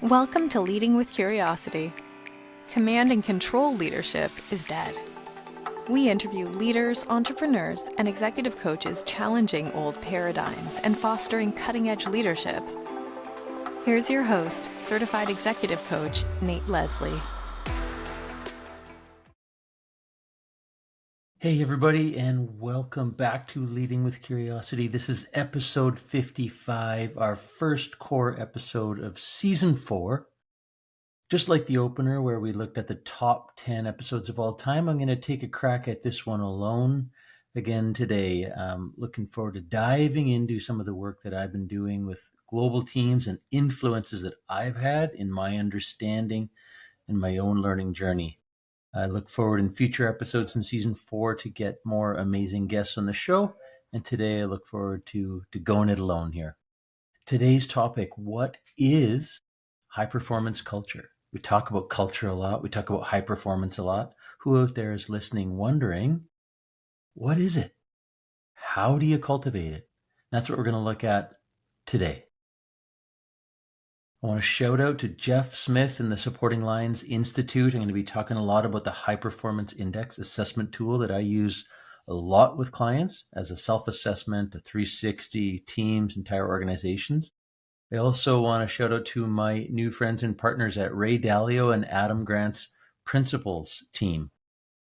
Welcome to Leading with Curiosity. Command and control leadership is dead. We interview leaders, entrepreneurs, and executive coaches challenging old paradigms and fostering cutting-edge leadership. Here's your host, certified executive coach, Nate Leslie. Hey everybody, and welcome back to Leading with Curiosity. This is episode 55, our first core episode of season 4. Just like the opener where we looked at the top 10 episodes of all time, I'm going to take a crack at this one alone again today. Looking forward to diving into some of the work that I've been doing with global teams and influences that I've had in my understanding and my own learning journey. I look forward in future episodes in season 4 to get more amazing guests on the show. And today I look forward to going it alone here. Today's topic, what is high performance culture? We talk about culture a lot. We talk about high performance a lot. Who out there is listening wondering, what is it? How do you cultivate it? That's what we're going to look at today. I want to shout out to Jeff Smith and the Supporting Lines Institute. I'm going to be talking a lot about the High Performance Index assessment tool that I use a lot with clients as a self-assessment, a 360, teams, entire organizations. I also want to shout out to my new friends and partners at Ray Dalio and Adam Grant's Principles team.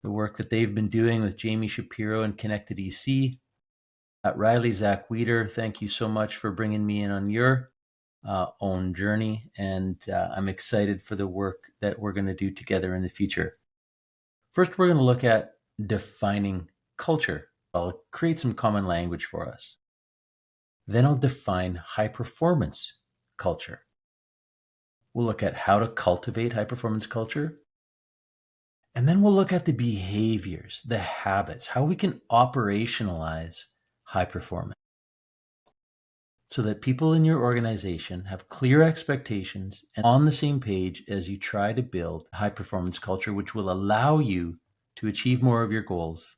The work that they've been doing with Jamie Shapiro and Connected EC. At Riley, Zach Weeder, thank you so much for bringing me in on your own journey, and I'm excited for the work that we're going to do together in the future. First, we're going to look at defining culture. I'll create some common language for us. Then I'll define high performance culture. We'll look at how to cultivate high performance culture. And then we'll look at the behaviors, the habits, how we can operationalize high performance, so that people in your organization have clear expectations and on the same page as you try to build a high performance culture, which will allow you to achieve more of your goals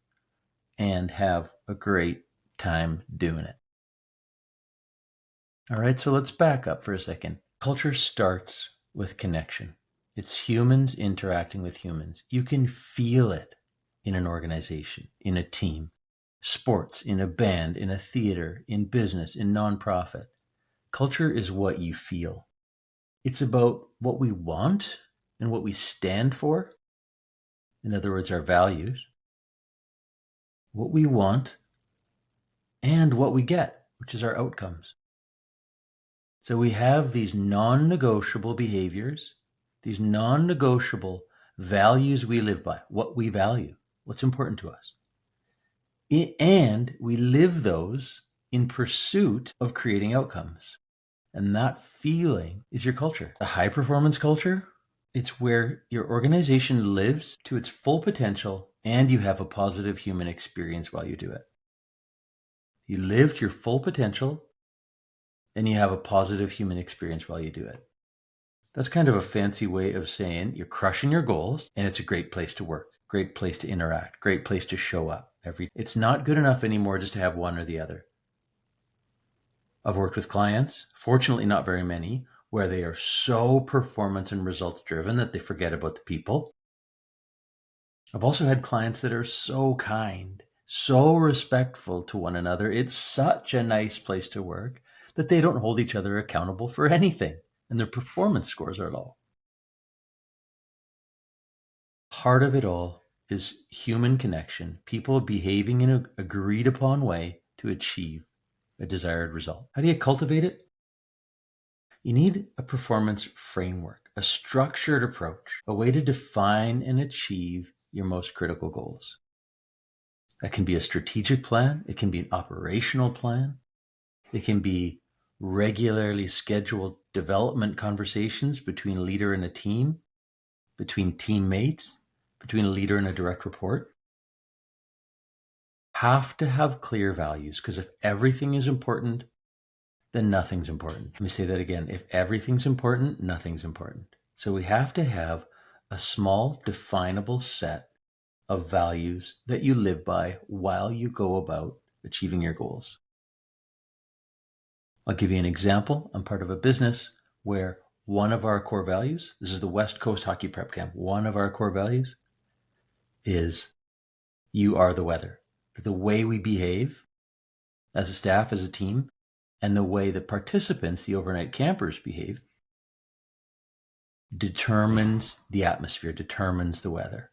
and have a great time doing it. All right, so let's back up for a second. Culture starts with connection. It's humans interacting with humans. You can feel it in an organization, in a team. Sports, in a band, in a theater, in business, in nonprofit. Culture is what you feel. It's about what we want and what we stand for. In other words, our values. What we want and what we get, which is our outcomes. So we have these non-negotiable behaviors, these non-negotiable values we live by, what we value, what's important to us. And we live those in pursuit of creating outcomes. And that feeling is your culture. The high performance culture, it's where your organization lives to its full potential and you have a positive human experience while you do it. You live to your full potential and you have a positive human experience while you do it. That's kind of a fancy way of saying you're crushing your goals and it's a great place to work, great place to interact, great place to show up. It's not good enough anymore just to have one or the other. I've worked with clients, fortunately not very many, where they are so performance and results driven that they forget about the people. I've also had clients that are so kind, so respectful to one another. It's such a nice place to work that they don't hold each other accountable for anything, and their performance scores are low. Part of it all is human connection, people behaving in an agreed upon way to achieve a desired result. How do you cultivate it? You need a performance framework, a structured approach, a way to define and achieve your most critical goals. That can be a strategic plan. It can be an operational plan. It can be regularly scheduled development conversations between a leader and a team, between teammates, between a leader and a direct report. Have to have clear values, because if everything is important, then nothing's important. Let me say that again. If everything's important, nothing's important. So we have to have a small, definable set of values that you live by while you go about achieving your goals. I'll give you an example. I'm part of a business where one of our core values, this is the West Coast Hockey Prep Camp, one of our core values is you are the weather. The way we behave as a staff, as a team, and the way the participants, the overnight campers, behave determines the atmosphere, determines the weather.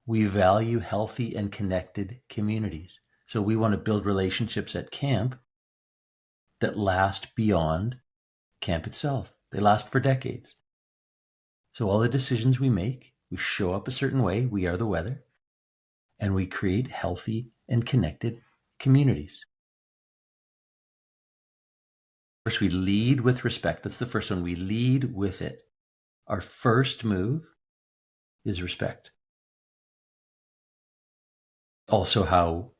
We value healthy and connected communities. So we want to build relationships at camp that last beyond camp itself. They last for decades. So all the decisions we make, we show up a certain way, we are the weather, and we create healthy and connected communities. First, we lead with respect. That's the first one. We lead with it. Our first move is respect. Also, how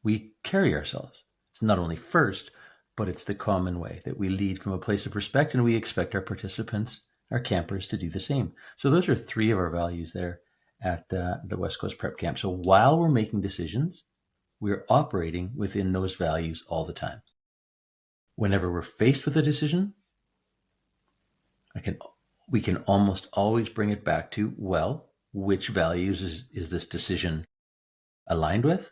we carry ourselves. It's not only first, but it's the common way that we lead from a place of respect, and we expect our participants, our campers, to do the same. So those are three of our values there at the West Coast Prep Camp. So while we're making decisions, we're operating within those values all the time. Whenever we're faced with a decision, we can almost always bring it back to, well, which values is this decision aligned with,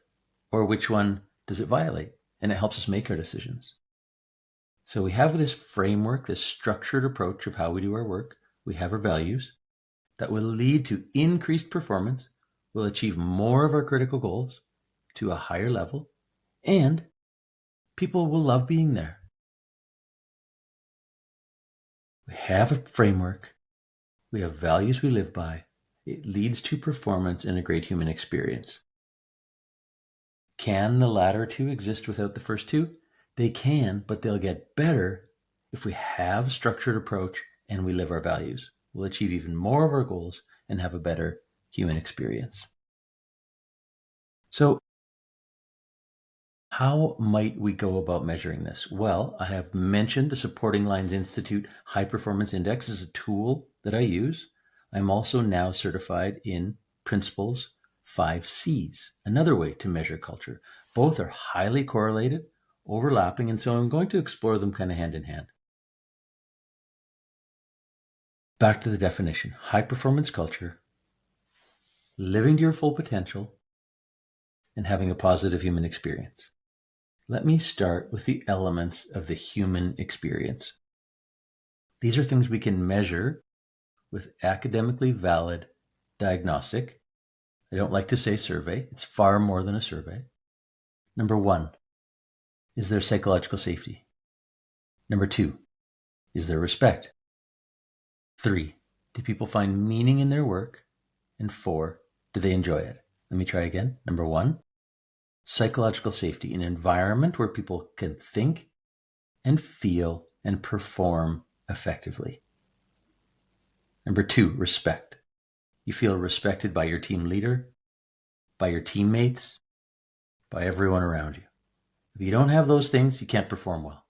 or which one does it violate? And it helps us make our decisions. So we have this framework, this structured approach of how we do our work. We have our values that will lead to increased performance. We'll achieve more of our critical goals to a higher level, and people will love being there. We have a framework. We have values we live by. It leads to performance and a great human experience. Can the latter two exist without the first two? They can, but they'll get better if we have a structured approach and we live our values. We'll achieve even more of our goals and have a better human experience. So, how might we go about measuring this? Well, I have mentioned the Supporting Lines Institute High Performance Index is a tool that I use. I'm also now certified in Principles 5 C's, another way to measure culture. Both are highly correlated, overlapping, and so I'm going to explore them kind of hand in hand. Back to the definition. High performance culture, living to your full potential, and having a positive human experience. Let me start with the elements of the human experience. These are things we can measure with academically valid diagnostic. I don't like to say survey. It's far more than a survey. Number one, is there psychological safety? Number two, is there respect? 3, do people find meaning in their work? And 4, do they enjoy it? Let me try again. Number 1, psychological safety, an environment where people can think and feel and perform effectively. Number 2, respect. You feel respected by your team leader, by your teammates, by everyone around you. If you don't have those things, you can't perform well.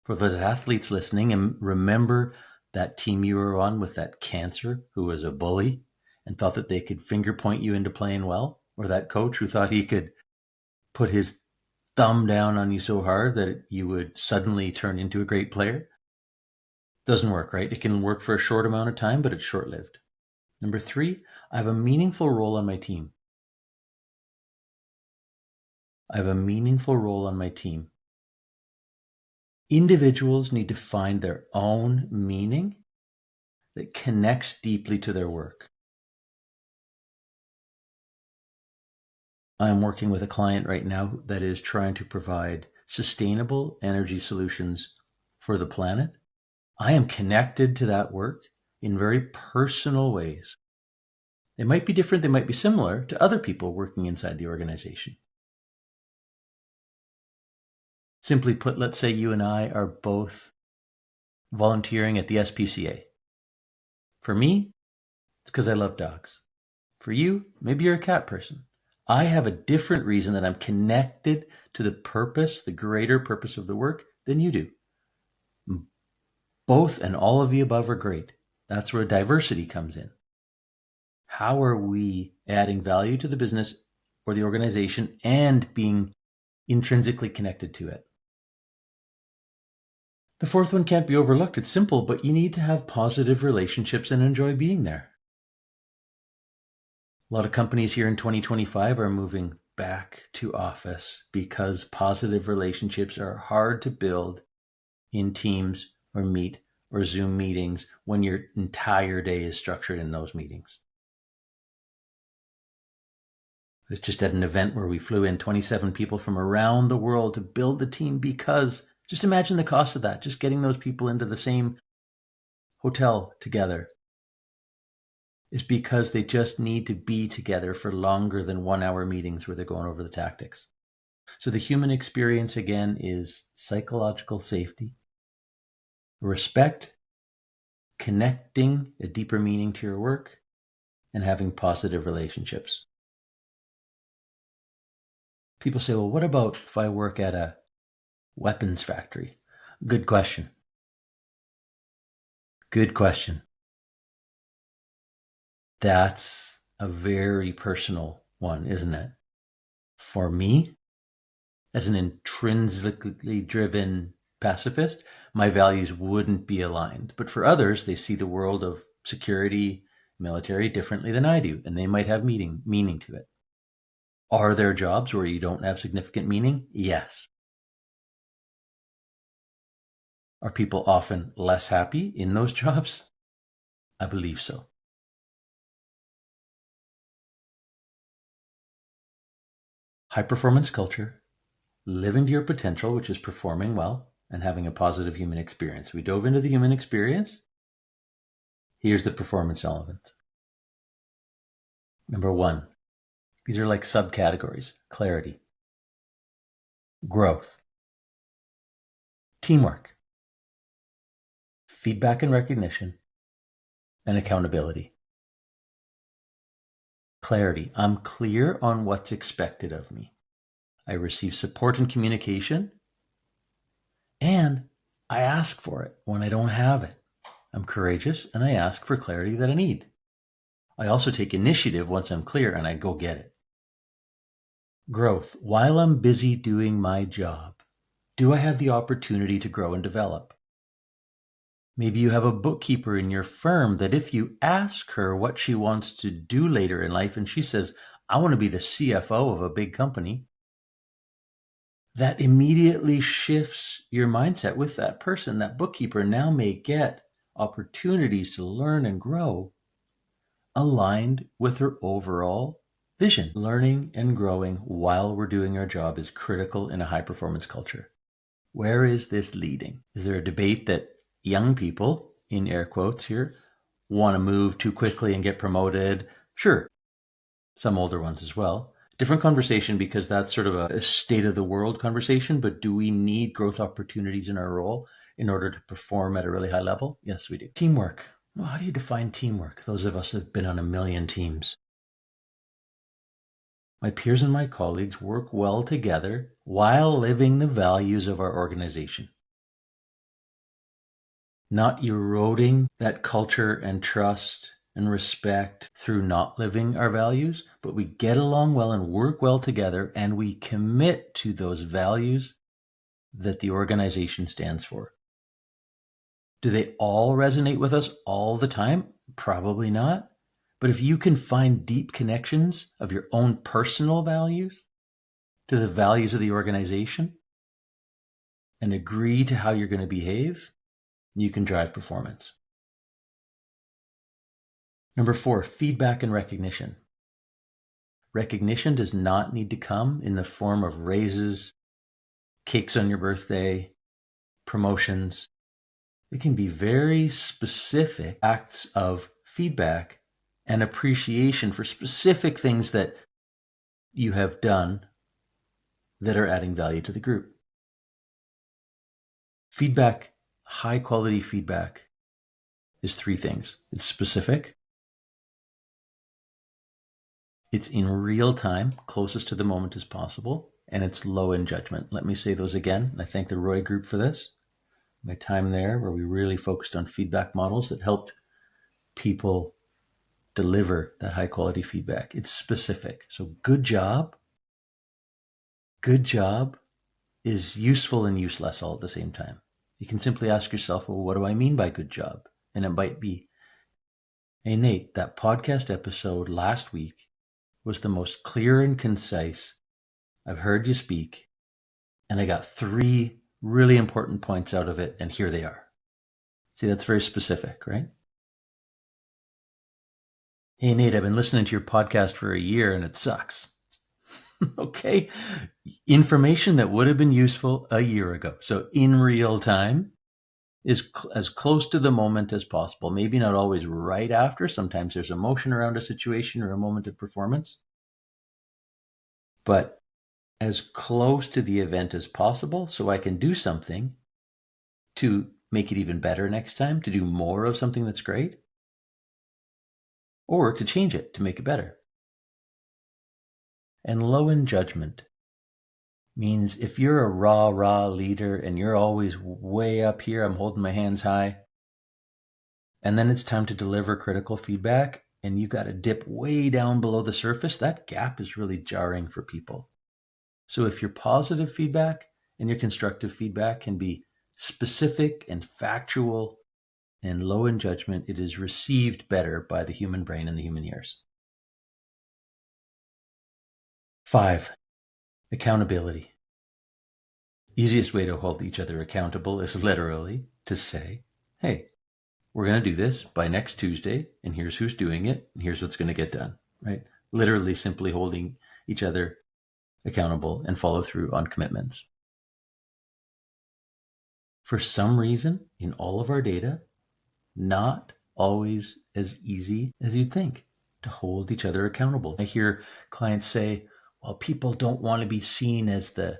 For those athletes listening, and remember that team you were on with that cancer who was a bully and thought that they could finger point you into playing well, or that coach who thought he could put his thumb down on you so hard that you would suddenly turn into a great player? Doesn't work, right? It can work for a short amount of time, but it's short-lived. Number 3, I have a meaningful role on my team. I have a meaningful role on my team. Individuals need to find their own meaning that connects deeply to their work. I'm working with a client right now that is trying to provide sustainable energy solutions for the planet. I am connected to that work in very personal ways. They might be different, they might be similar to other people working inside the organization. Simply put, let's say you and I are both volunteering at the SPCA. For me, it's because I love dogs. For you, maybe you're a cat person. I have a different reason that I'm connected to the purpose, the greater purpose of the work than you do. Both and all of the above are great. That's where diversity comes in. How are we adding value to the business or the organization and being intrinsically connected to it? The fourth one can't be overlooked. It's simple, but you need to have positive relationships and enjoy being there. A lot of companies here in 2025 are moving back to office because positive relationships are hard to build in Teams or Meet or Zoom meetings when your entire day is structured in those meetings. I was just at an event where we flew in 27 people from around the world to build the team because just imagine the cost of that, just getting those people into the same hotel together is because they just need to be together for longer than 1 hour meetings where they're going over the tactics. So the human experience again is psychological safety, respect, connecting a deeper meaning to your work, and having positive relationships. People say, well, what about if I work at a weapons factory? Good question. Good question. That's a very personal one, isn't it? For me, as an intrinsically driven pacifist, my values wouldn't be aligned. But for others, they see the world of security, military differently than I do, and they might have meaning to it. Are there jobs where you don't have significant meaning? Yes. Are people often less happy in those jobs? I believe so. High performance culture, living to your potential, which is performing well and having a positive human experience. We dove into the human experience. Here's the performance element. Number one, these are like subcategories: clarity, growth, teamwork, feedback and recognition, and accountability. Clarity. I'm clear on what's expected of me. I receive support and communication, and I ask for it when I don't have it. I'm courageous, and I ask for clarity that I need. I also take initiative once I'm clear, and I go get it. Growth. While I'm busy doing my job, do I have the opportunity to grow and develop? Maybe you have a bookkeeper in your firm that if you ask her what she wants to do later in life and she says, I want to be the CFO of a big company, that immediately shifts your mindset with that person. That bookkeeper now may get opportunities to learn and grow aligned with her overall vision. Learning and growing while we're doing our job is critical in a high performance culture. Where is this leading? Is there a debate that young people, in air quotes here, want to move too quickly and get promoted? Sure. Some older ones as well. Different conversation because that's sort of a state of the world conversation, but do we need growth opportunities in our role in order to perform at a really high level? Yes, we do. Teamwork. Well, how do you define teamwork? Those of us that have been on a million teams. My peers and my colleagues work well together while living the values of our organization. Not eroding that culture and trust and respect through not living our values, but we get along well and work well together, and we commit to those values that the organization stands for. Do they all resonate with us all the time? Probably not. But if you can find deep connections of your own personal values to the values of the organization and agree to how you're going to behave, you can drive performance. Number 4, feedback and recognition. Recognition does not need to come in the form of raises, cakes on your birthday, promotions. It can be very specific acts of feedback and appreciation for specific things that you have done that are adding value to the group. Feedback, high quality feedback, is 3 things. It's specific, it's in real time, closest to the moment as possible, and it's low in judgment. Let me say those again. I thank the Roy Group for this. My time there, where we really focused on feedback models that helped people deliver that high quality feedback. It's specific. So good job is useful and useless all at the same time. You can simply ask yourself, well, what do I mean by good job? And it might be, hey, Nate, that podcast episode last week was the most clear and concise I've heard you speak. And I got 3 really important points out of it, and here they are. See, that's very specific, right? Hey, Nate, I've been listening to your podcast for a year and it sucks. Okay. Information that would have been useful a year ago. So in real time is as close to the moment as possible. Maybe not always right after. Sometimes there's emotion around a situation or a moment of performance. But as close to the event as possible so I can do something to make it even better next time, to do more of something that's great, or to change it to make it better. And low in judgment means if you're a raw leader and you're always way up here, I'm holding my hands high, and then it's time to deliver critical feedback and you got to dip way down below the surface, that gap is really jarring for people. So if your positive feedback and your constructive feedback can be specific and factual and low in judgment, it is received better by the human brain and the human ears. 5, accountability. Easiest way to hold each other accountable is literally to say, hey, we're going to do this by next Tuesday, and here's who's doing it, and here's what's going to get done, right? Literally simply holding each other accountable and follow through on commitments. For some reason, in all of our data, not always as easy as you'd think to hold each other accountable. I hear clients say, well, people don't want to be seen as the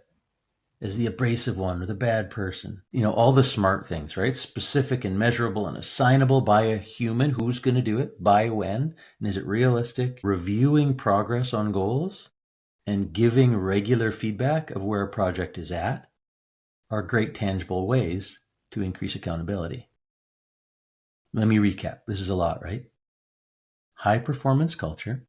abrasive one or the bad person. All the smart things, right? Specific and measurable and assignable by a human. Who's going to do it? By when? And is it realistic? Reviewing progress on goals and giving regular feedback of where a project is at are great tangible ways to increase accountability. Let me recap. This is a lot, right? High performance culture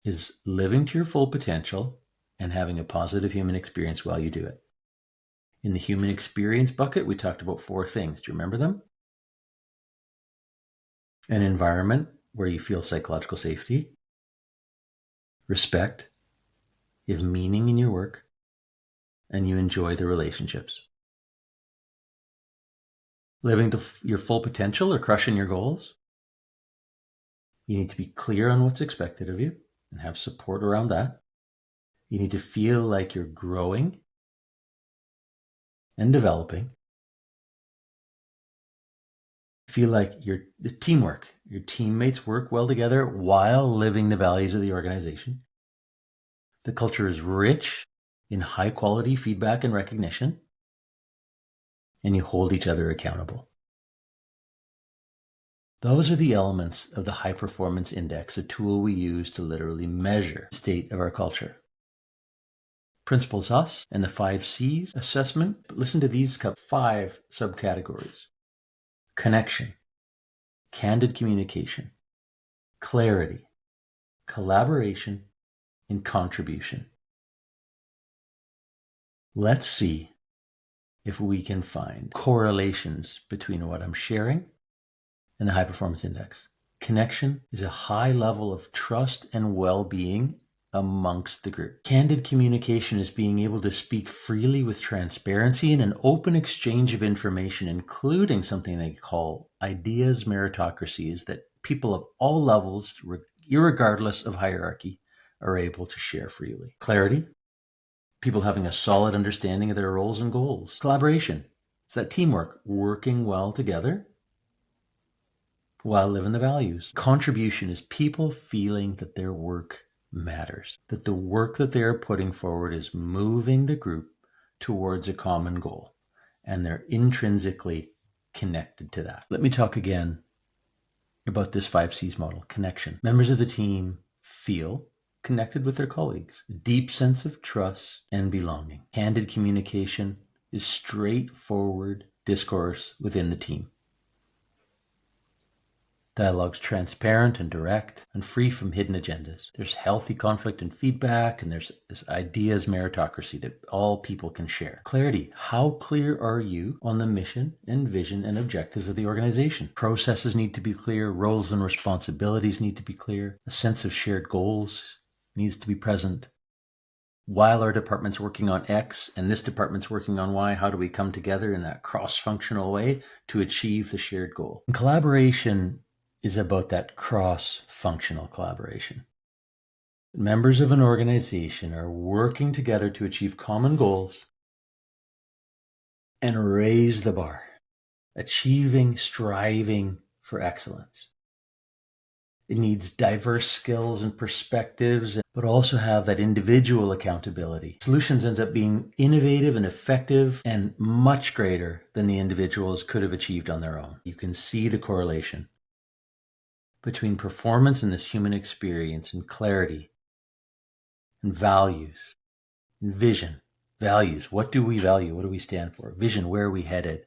is living to your full potential and having a positive human experience while you do it. In the human experience bucket, we talked about 4 things. Do you remember them? An environment where you feel psychological safety, respect, you have meaning in your work, and you enjoy the relationships. Living to your full potential or crushing your goals, you need to be clear on what's expected of you and have support around that. You need to feel like you're growing and developing. Feel like your teamwork, your teammates work well together while living the values of the organization. The culture is rich in high quality feedback and recognition, and you hold each other accountable. Those are the elements of the High Performance Index, a tool we use to literally measure the state of our culture. Principles Us and the 5 C's assessment, but listen to these 5 subcategories. Connection, candid communication, clarity, collaboration, and contribution. Let's see if we can find correlations between what I'm sharing and the High Performance Index. Connection is a high level of trust and well-being amongst the group. Candid communication is being able to speak freely with transparency and an open exchange of information, including something they call ideas meritocracies that people of all levels, irregardless of hierarchy, are able to share freely. Clarity, people having a solid understanding of their roles and goals. Collaboration, it's that teamwork, working well together while living the values. Contribution is people feeling that their work matters, that the work that they are putting forward is moving the group towards a common goal, and they're intrinsically connected to that. Let me talk again about this 5 C's model. Connection. Members of the team feel connected with their colleagues, a deep sense of trust and belonging. Candid communication is straightforward discourse within the team. Dialogue's transparent and direct and free from hidden agendas. There's healthy conflict and feedback, and there's this ideas meritocracy that all people can share. Clarity. How clear are you on the mission and vision and objectives of the organization? Processes need to be clear. Roles and responsibilities need to be clear. A sense of shared goals needs to be present. While our department's working on X and this department's working on Y, how do we come together in that cross-functional way to achieve the shared goal? And collaboration is about that cross-functional collaboration. Members of an organization are working together to achieve common goals and raise the bar, striving for excellence. It needs diverse skills and perspectives, but also have that individual accountability. Solutions end up being innovative and effective and much greater than the individuals could have achieved on their own. You can see the correlation between performance and this human experience and clarity and values and vision. Values, what do we value? What do we stand for? Vision, where are we headed?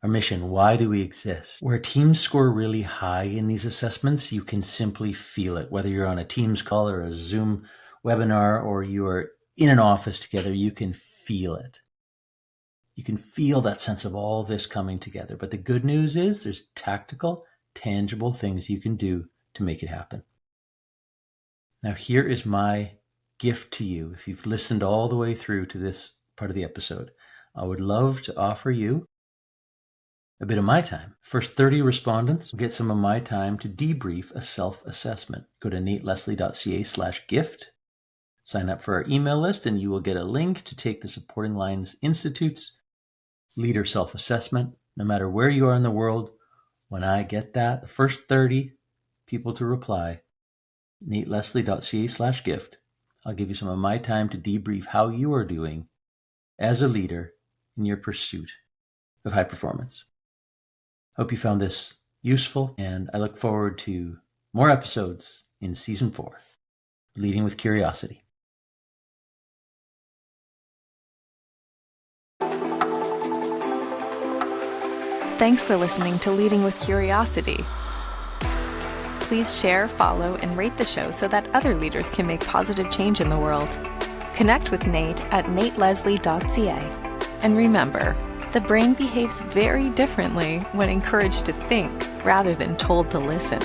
Our mission, why do we exist? Where teams score really high in these assessments, you can simply feel it. Whether you're on a Teams call or a Zoom webinar or you are in an office together, you can feel it. You can feel that sense of all this coming together. But the good news is there's tactical, tangible things you can do to make it happen. Now, here is my gift to you. If you've listened all the way through to this part of the episode, I would love to offer you a bit of my time. First 30 respondents will get some of my time to debrief a self-assessment. Go to nateleslie.ca/gift, sign up for our email list, and you will get a link to take the Supporting Lines Institute's Leader Self-Assessment. No matter where you are in the world, when I get that, the first 30 people to reply, nateleslie.ca/gift, I'll give you some of my time to debrief how you are doing as a leader in your pursuit of high performance. Hope you found this useful, and I look forward to more episodes in Season 4, Leading with Curiosity. Thanks for listening to Leading with Curiosity. Please share, follow, and rate the show so that other leaders can make positive change in the world. Connect with Nate at nateleslie.ca. And remember, the brain behaves very differently when encouraged to think rather than told to listen.